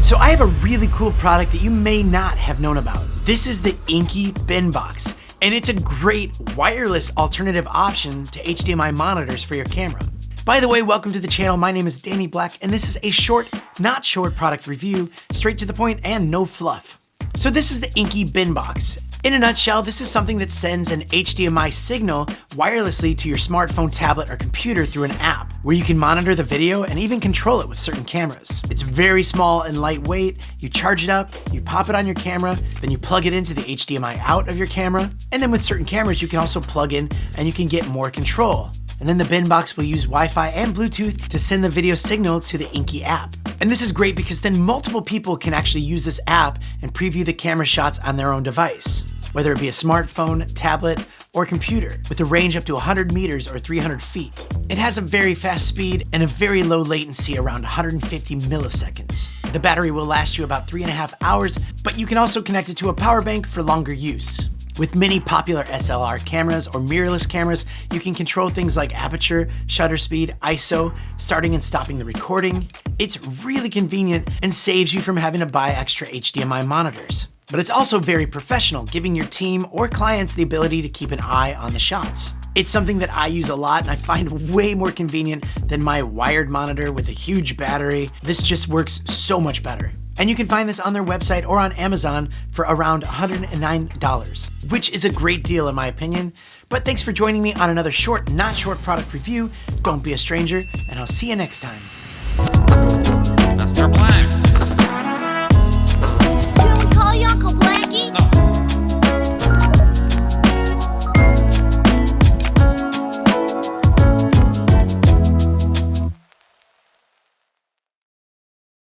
So I have a really cool product that you may not have known about. This is the Inky BENBOX, and it's a great wireless alternative option to HDMI monitors for your camera. By the way, welcome to the channel. My name is Danny Black, and this is a short, not short product review, straight to the point and no fluff. So this is the Inky BENBOX. In a nutshell, this is something that sends an HDMI signal wirelessly to your smartphone, tablet, or computer through an app, where you can monitor the video and even control it with certain cameras. It's very small and lightweight. You charge it up, you pop it on your camera, then you plug it into the HDMI out of your camera, and then with certain cameras you can also plug in and you can get more control. And then the BENBOX will use Wi-Fi and Bluetooth to send the video signal to the Inky app. And this is great because then multiple people can actually use this app and preview the camera shots on their own device, whether it be a smartphone, tablet, or computer, with a range up to 100 meters or 300 feet. It has a very fast speed and a very low latency, around 150 milliseconds. The battery will last you about 3.5 hours, but you can also connect it to a power bank for longer use. With many popular SLR cameras or mirrorless cameras, you can control things like aperture, shutter speed, ISO, starting and stopping the recording. It's really convenient and saves you from having to buy extra HDMI monitors. But it's also very professional, giving your team or clients the ability to keep an eye on the shots. It's something that I use a lot and I find way more convenient than my wired monitor with a huge battery. This just works so much better. And you can find this on their website or on Amazon for around $109, which is a great deal in my opinion. But thanks for joining me on another short, not short product review. Don't be a stranger, and I'll see you next time.